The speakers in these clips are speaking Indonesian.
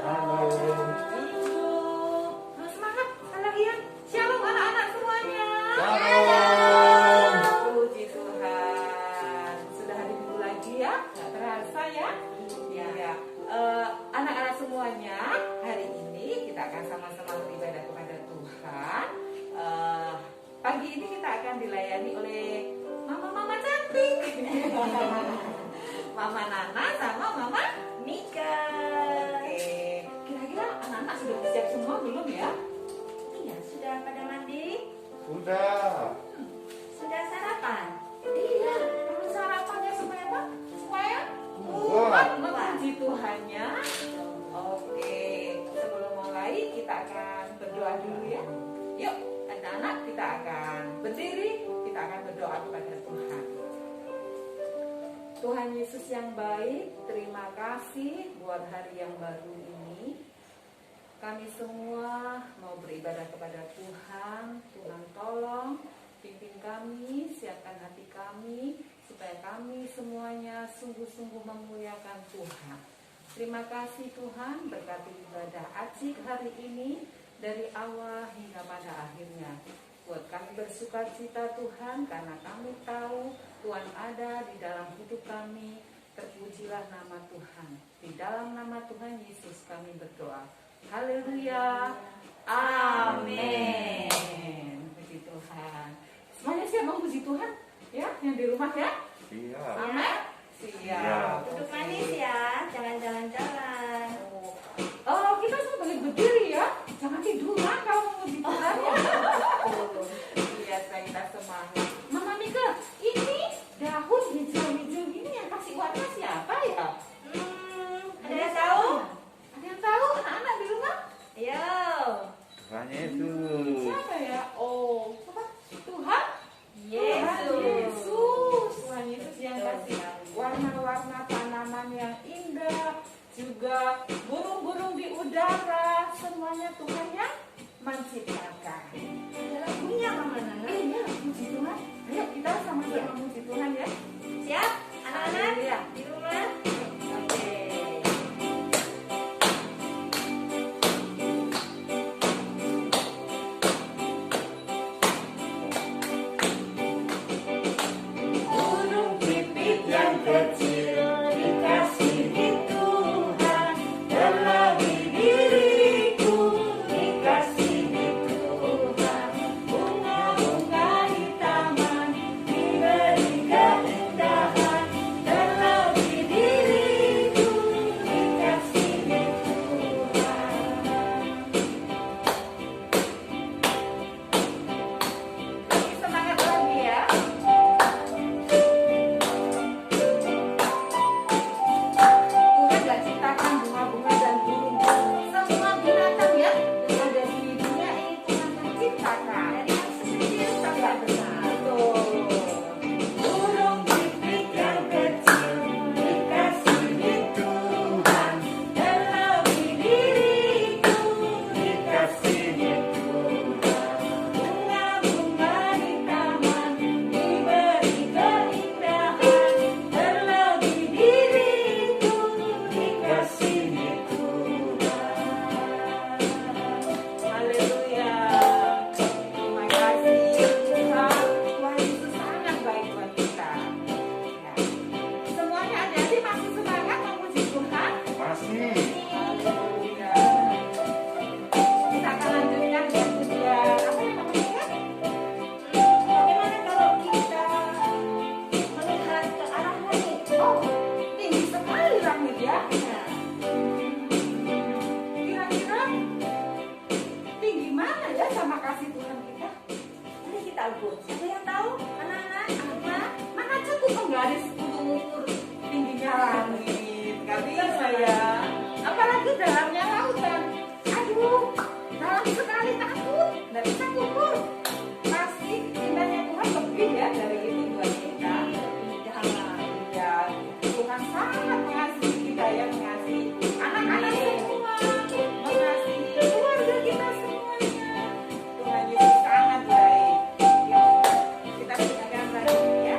Halo. Semangat, sekali lagi ya. Shalom anak-anak semuanya. Shalom. Puji Tuhan. Sudah hari Minggu lagi ya, nggak terasa ya. Ya. Anak-anak semuanya, hari ini kita akan sama-sama beribadah kepada Tuhan. Pagi ini kita akan dilayani oleh mama-mama cantik. Mama Nana sama Mama Nika. Oke, kira-kira anak-anak sudah siap semua belum ya? Iya, sudah pada mandi? Sudah. Sudah sarapan? Iya, perlu sarapannya supaya apa? Supaya Kuat. memuji Tuhannya. Oke, sebelum mulai kita akan berdoa dulu ya. Yuk, anak-anak kita akan berdiri, kita akan berdoa kepada Tuhan. Tuhan Yesus yang baik, terima kasih buat hari yang baru ini. Kami semua mau beribadah kepada Tuhan. Tuhan tolong pimpin kami, siapkan hati kami, supaya kami semuanya sungguh-sungguh memuliakan Tuhan. Terima kasih Tuhan, berkati ibadah Acik hari ini dari awal hingga pada akhirnya. Buat kami bersuka cita Tuhan, karena kami tahu Tuhan ada di dalam hidup kami. Terpujilah nama Tuhan. Di dalam nama Tuhan Yesus kami berdoa. Haleluya. Amin. Puji Tuhan. Semuanya siap memuji Tuhan? Ya, yang di rumah ya? Iya. Amin. Siap. Duduk manis ya, jangan jalan-jalan. Oh, kita semua boleh berdiri ya. Jangan tiduran kalau memuji Tuhan ya. Biasa kita semangat. Mama Mika, ini daun hijau-hijau gini yang kasih warna siapa ya? Ada yang tahu? Ada yang tahu anak-anak di rumah? Ayo. Tuhan Yesus. Siapa ya? Oh, apa? Tuhan Yesus. Yesus. Tuhan Yesus yang kasih warna-warna tanaman yang indah, juga burung-burung di udara, semuanya Tuhan yang menciptakan. Ada lagunya Mama Nana. Iya, puji Tuhan. Ayo kita sama-sama puji Tuhan ya. Siap? Anak-anak Haleluya. di rumah? Oke. Burung pipit yang kecil dikasihi Tuhan, dalam diriku dikasihi Tuhan. Bunga-bunga di taman diberi keindahan, dalam diriku dikasihi Tuhan. Lagi semangat lagi ya. Tuhan gak ciptakan bunga-bunga dan burung-burung, semua binatang ya yang ada di dunia ini Tuhan yang ciptakan. Dari yang sekecil sampai yang besar. Betul. Burung pipit yang kecil dikasihi Tuhan, dalam diriku dikasihi Tuhan. Bunga-bunga di taman diberi keindahan, dalam diriku dikasihi Tuhan. Haleluya. Terima kasih Tuhan. Tuhan Yesus sangat baik buat kita. Ya. Semuanya adik-adik masih semangat memuji Tuhan? Masih. Haleluya. Kita akan lanjutkan ya pujian apa yang namanya? Bagaimana kalau kita melihat ke arah langit? Oh, tinggi sekali langit ya. Nah, Kira-kira tinggi mana ya sama kasih Tuhan kita? mari kita ukur. Ada yang tahu? Anak-anak? Apa? Mana cukup menggaris untuk mengukur tingginya langit? Gak bisa ya. Apalagi dalamnya lautan. Aduh, dalam sekali takut. Gak bisa ukur. Pasti indahnya Tuhan lebih ya dari itu buat kita. Ya, Tuhan sangat mengasihi kita ya, mengasihi anak-anak semua, mengasihi keluarga kita semuanya. Tuhan Yesus sangat baik. Yuk, kita silakan lagi ya.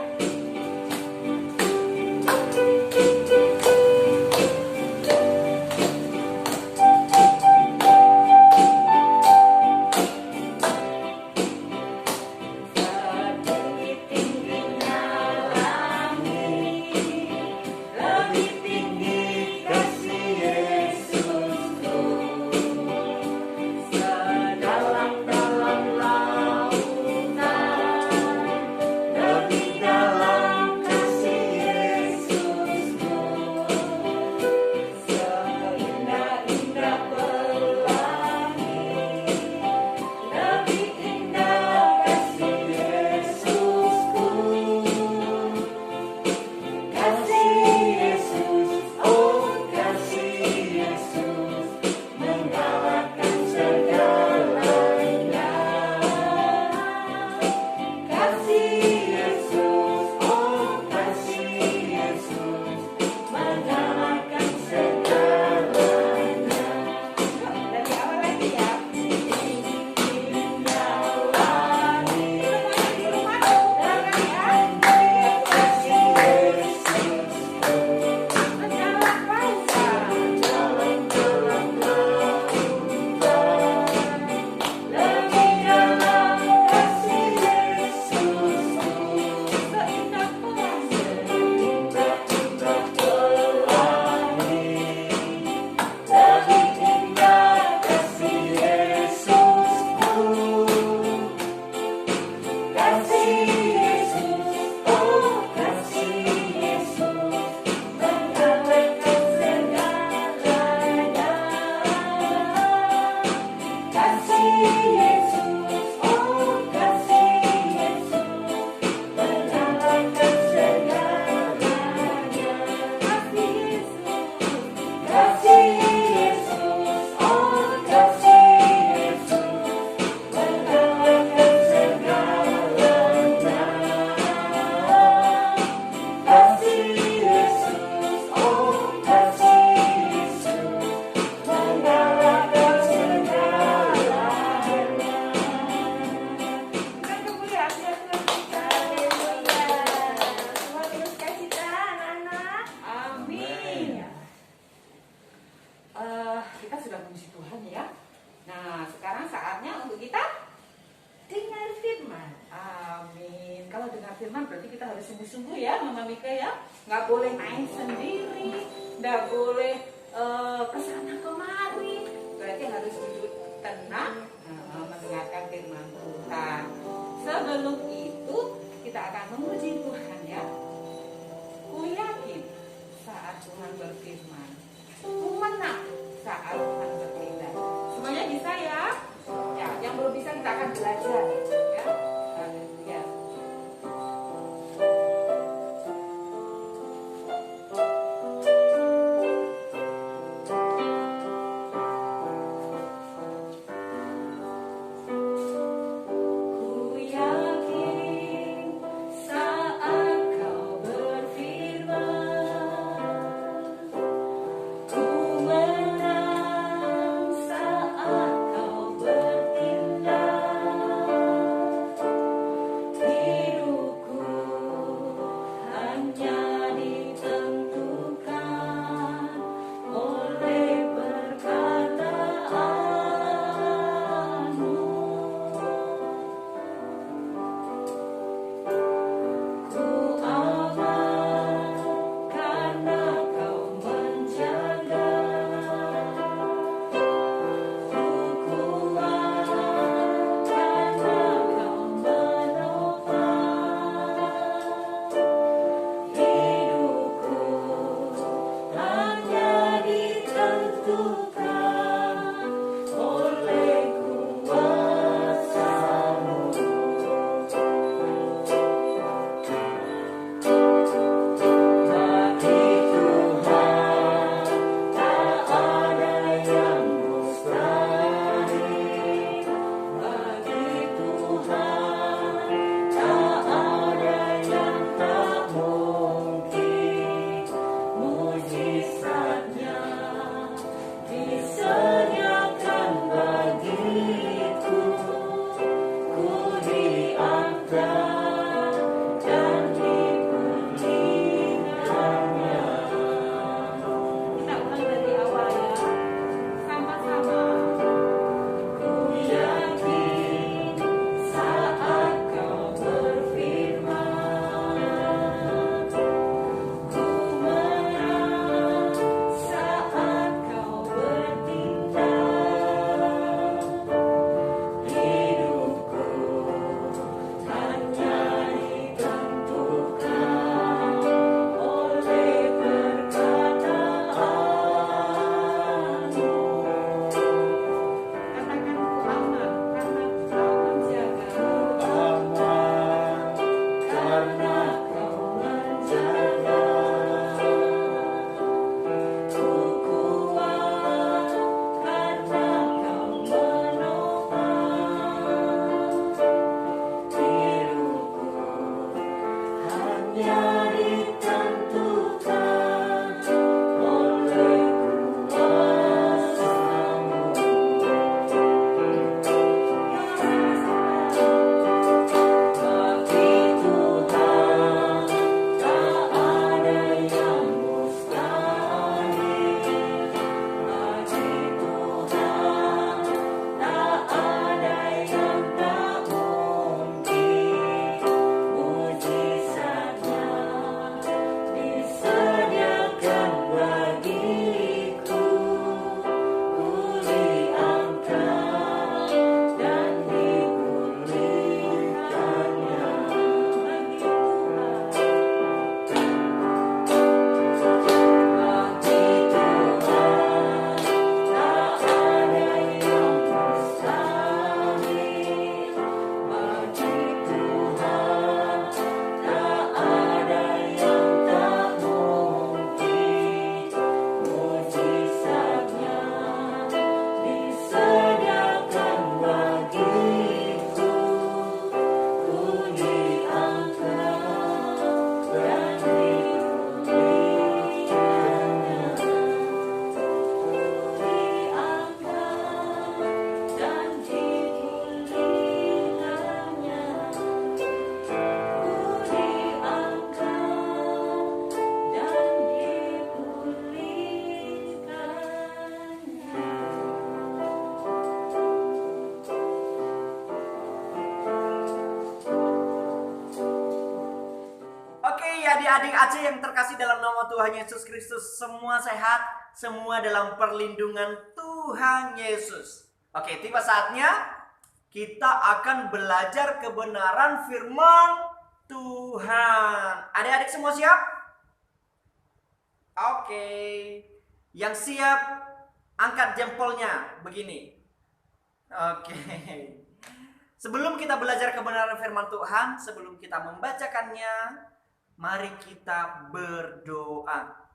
berfirman berarti kita harus sungguh-sungguh ya Mama Mika ya. Nggak boleh main sendiri, nggak boleh kesana kemari. Berarti harus duduk tenang mendengarkan firman Tuhan. Sebelum itu kita akan memuji Tuhan ya. Ku yakin saat Tuhan berfirman, ku menang saat Tuhan bertindak. Semuanya bisa ya? Ya, yang belum bisa kita akan belajar ya. Haleluya. Ku yakin saat Kau berfirman adik-adik Aceh yang terkasih dalam nama Tuhan Yesus Kristus, semua sehat, semua dalam perlindungan Tuhan Yesus. Oke, tiba saatnya kita akan belajar kebenaran firman Tuhan. Adik-adik semua siap? Oke. Yang siap angkat jempolnya begini. Oke. Sebelum kita belajar kebenaran firman Tuhan, sebelum kita membacakannya, mari kita berdoa.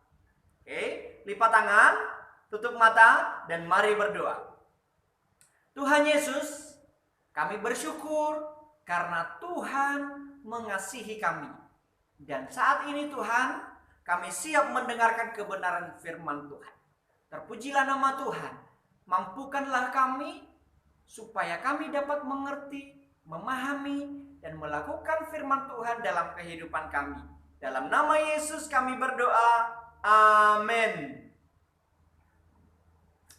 Oke, lipat tangan, tutup mata, dan mari berdoa. Tuhan Yesus, kami bersyukur karena Tuhan mengasihi kami. Dan saat ini Tuhan, kami siap mendengarkan kebenaran firman Tuhan. Terpujilah nama Tuhan. Mampukanlah kami supaya kami dapat mengerti, memahami, dan melakukan firman Tuhan dalam kehidupan kami. Dalam nama Yesus kami berdoa. Amin.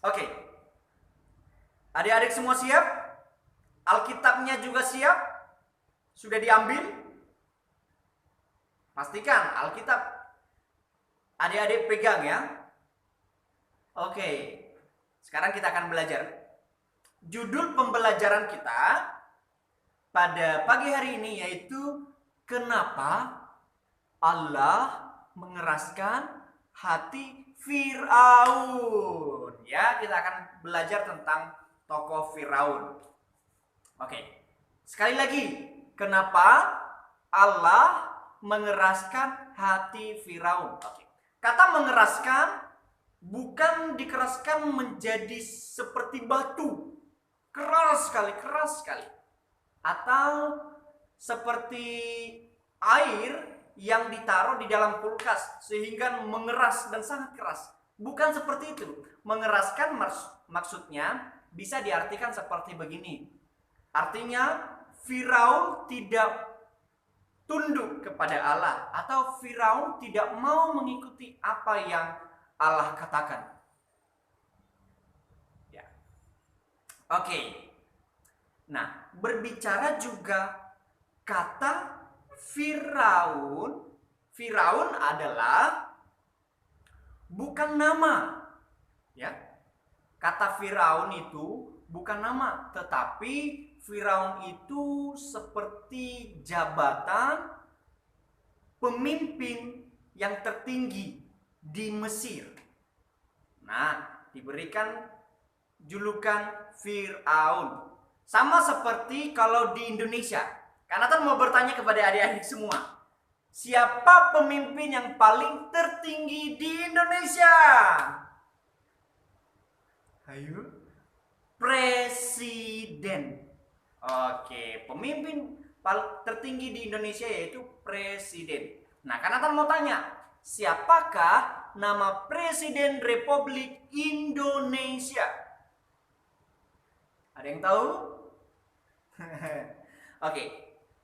Oke. Adik-adik semua siap? Alkitabnya juga siap? Sudah diambil? Pastikan Alkitab adik-adik pegang ya. Oke. Sekarang kita akan belajar. Judul pembelajaran kita pada pagi hari ini yaitu kenapa Allah mengeraskan hati Firaun. Ya, kita akan belajar tentang tokoh Firaun. Oke. Sekali lagi, kenapa Allah mengeraskan hati Firaun? Oke. Kata mengeraskan bukan dikeraskan menjadi seperti batu. Keras sekali. Atau seperti air yang ditaruh di dalam kulkas sehingga mengeras dan sangat keras. Bukan seperti itu. Mengeraskan maksudnya bisa diartikan seperti begini. Artinya Firaun tidak tunduk kepada Allah atau Firaun tidak mau mengikuti apa yang Allah katakan. Oke. Nah, berbicara juga kata Firaun. Firaun adalah bukan nama. Ya. Kata Firaun itu bukan nama, tetapi Firaun itu seperti jabatan pemimpin yang tertinggi di Mesir. Nah, diberikan julukan Firaun. Sama seperti kalau di Indonesia. Karena Nathan mau bertanya kepada adik-adik semua. Siapa pemimpin yang paling tertinggi di Indonesia? Ayo. Presiden. Oke, pemimpin paling tertinggi di Indonesia yaitu presiden. Nah, karena Nathan mau tanya, siapakah nama Presiden Republik Indonesia? Ada yang tahu? Oke.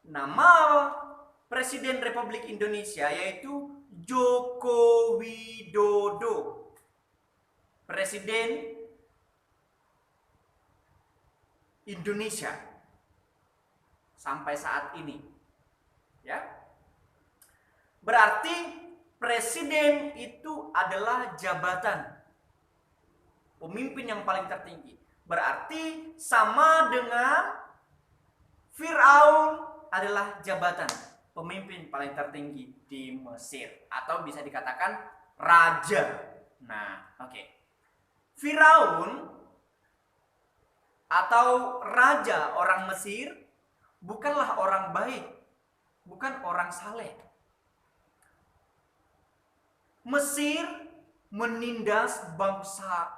Nama Presiden Republik Indonesia yaitu Joko Widodo. Presiden Indonesia sampai saat ini. Ya. Berarti presiden itu adalah jabatan pemimpin yang paling tertinggi. Berarti sama dengan Firaun adalah jabatan pemimpin paling tertinggi di Mesir atau bisa dikatakan raja. Nah, oke. Firaun atau raja orang Mesir bukanlah orang baik, bukan orang saleh. Mesir menindas bangsa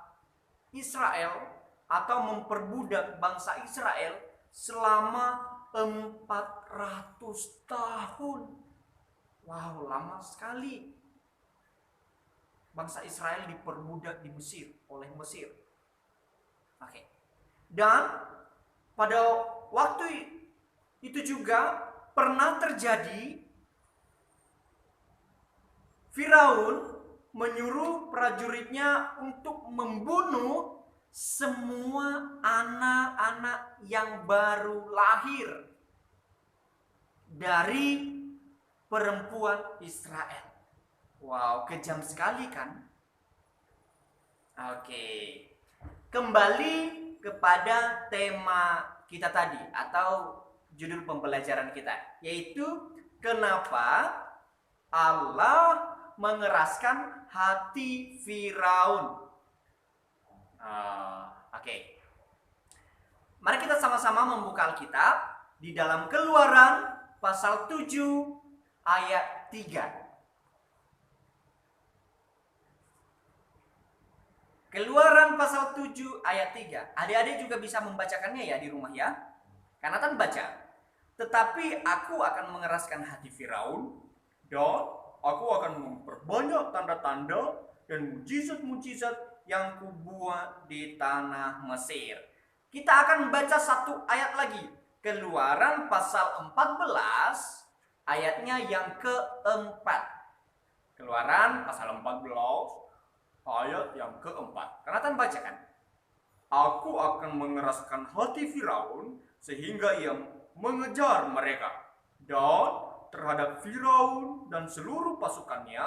Israel atau memperbudak bangsa Israel selama 400 tahun. Wow, lama sekali. Bangsa Israel diperbudak di Mesir oleh Mesir. Oke. Dan pada waktu itu juga pernah terjadi Firaun menyuruh prajuritnya untuk membunuh semua anak-anak yang baru lahir dari perempuan Israel. Wow, kejam sekali kan? Oke. Kembali kepada tema kita tadi atau judul pembelajaran kita, yaitu kenapa Allah mengeraskan hati Firaun. Oke. Mari kita sama-sama membuka Alkitab di dalam Keluaran pasal 7 ayat 3. Keluaran pasal 7 ayat 3. Adik-adik juga bisa membacakannya ya di rumah ya. Karena kan baca. Tetapi aku akan mengeraskan hati Firaun dan aku akan memperbanyak tanda-tanda dan mujizat-mujizat yang kubuat di tanah Mesir. Kita akan baca satu ayat lagi. Keluaran pasal 14 ayatnya yang keempat. Keluaran pasal 14 ayat yang keempat. Kenatan baca kan? Aku akan mengeraskan hati Firaun sehingga ia mengejar mereka. Dan terhadap Firaun dan seluruh pasukannya,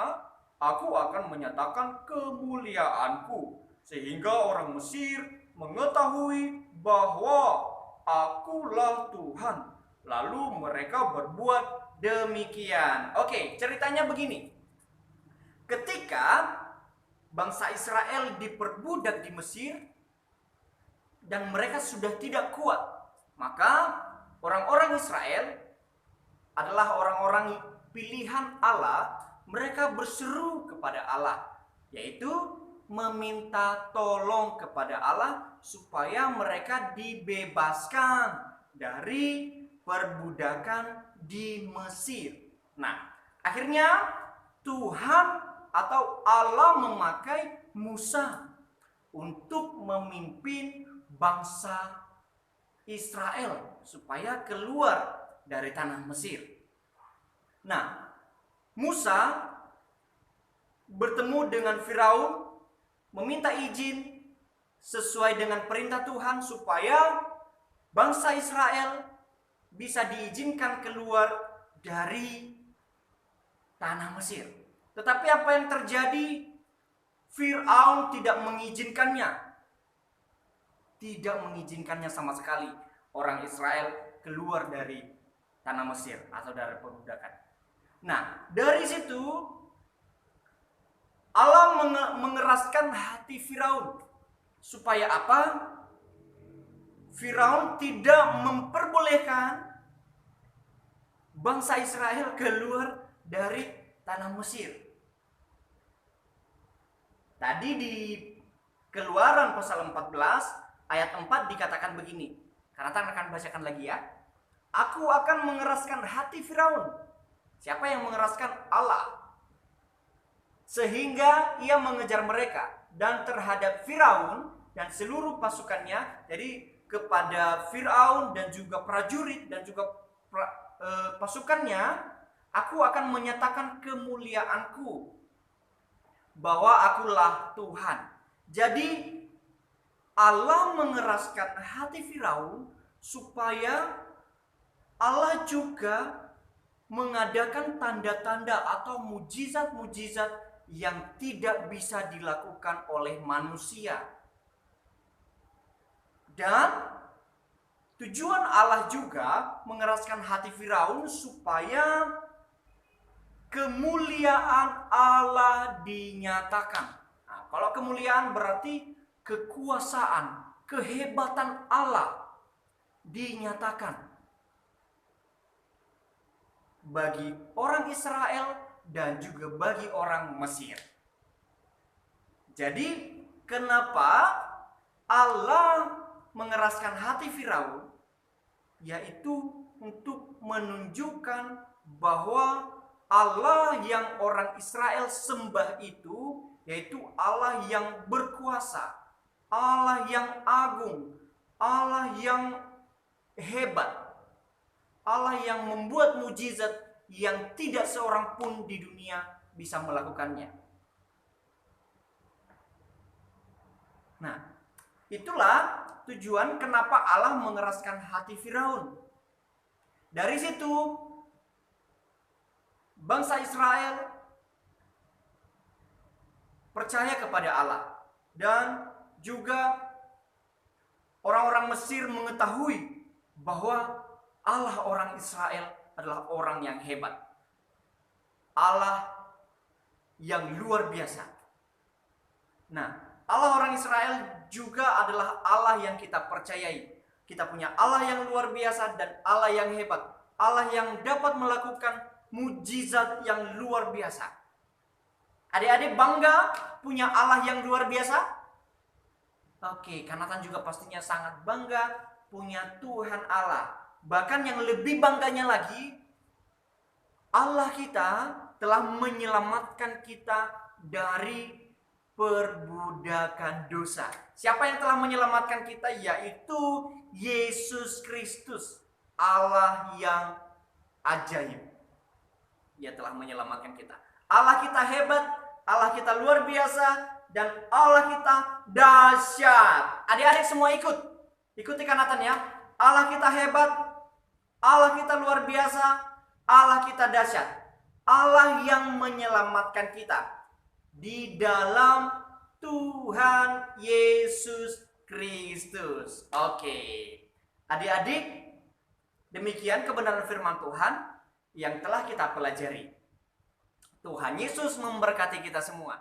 aku akan menyatakan kemuliaanku. Sehingga orang Mesir mengetahui bahwa akulah Tuhan. Lalu mereka berbuat demikian. Oke, ceritanya begini. Ketika bangsa Israel diperbudak di Mesir dan mereka sudah tidak kuat, maka orang-orang Israel adalah orang-orang pilihan Allah. Mereka berseru kepada Allah, yaitu meminta tolong kepada Allah supaya mereka dibebaskan dari perbudakan di Mesir. Nah, akhirnya Tuhan atau Allah memakai Musa untuk memimpin bangsa Israel supaya keluar dari tanah Mesir. Nah, Musa bertemu dengan Firaun, meminta izin sesuai dengan perintah Tuhan supaya bangsa Israel bisa diizinkan keluar dari tanah Mesir. Tetapi apa yang terjadi? Firaun tidak mengizinkannya. Tidak mengizinkannya sama sekali orang Israel keluar dari tanah Mesir atau dari perbudakan. Nah, dari situ Allah mengeraskan hati Firaun. Supaya apa? Firaun tidak memperbolehkan bangsa Israel keluar dari tanah Mesir. Tadi di Keluaran pasal 14 ayat 4 dikatakan begini. Karena akan bacakan lagi ya. Aku akan mengeraskan hati Firaun. Siapa yang mengeraskan? Allah. Sehingga ia mengejar mereka. Dan terhadap Firaun dan seluruh pasukannya. Jadi kepada Firaun dan juga prajurit dan juga pasukannya, aku akan menyatakan kemuliaanku. Bahwa akulah Tuhan. Jadi Allah mengeraskan hati Firaun supaya Allah juga mengadakan tanda-tanda atau mujizat-mujizat yang tidak bisa dilakukan oleh manusia. Dan tujuan Allah juga mengeraskan hati Firaun supaya kemuliaan Allah dinyatakan. Nah, kalau kemuliaan berarti kekuasaan, kehebatan Allah dinyatakan bagi orang Israel dan juga bagi orang Mesir. Jadi, kenapa Allah mengeraskan hati Firaun? Yaitu untuk menunjukkan bahwa Allah yang orang Israel sembah itu, yaitu Allah yang berkuasa, Allah yang agung, Allah yang hebat, Allah yang membuat mujizat yang tidak seorang pun di dunia bisa melakukannya. Nah, itulah tujuan kenapa Allah mengeraskan hati Firaun. Dari situ bangsa Israel percaya kepada Allah, dan juga orang-orang Mesir mengetahui bahwa Allah orang Israel adalah orang yang hebat, Allah yang luar biasa. Nah, Allah orang Israel juga adalah Allah yang kita percayai. Kita punya Allah yang luar biasa dan Allah yang hebat, Allah yang dapat melakukan mujizat yang luar biasa. Adik-adik bangga punya Allah yang luar biasa? Oke, Kanatan juga pastinya sangat bangga punya Tuhan Allah. Bahkan yang lebih bangganya lagi, Allah kita telah menyelamatkan kita dari perbudakan dosa. Siapa yang telah menyelamatkan kita? Yaitu Yesus Kristus, Allah yang ajaib. Ia telah menyelamatkan kita. Allah kita hebat, Allah kita luar biasa, dan Allah kita dahsyat. Adik-adik semua ikuti Kanatan ya. Allah kita hebat, Allah kita luar biasa, Allah kita dahsyat. Allah yang menyelamatkan kita di dalam Tuhan Yesus Kristus. Oke. Adik-adik, demikian kebenaran firman Tuhan yang telah kita pelajari. Tuhan Yesus memberkati kita semua.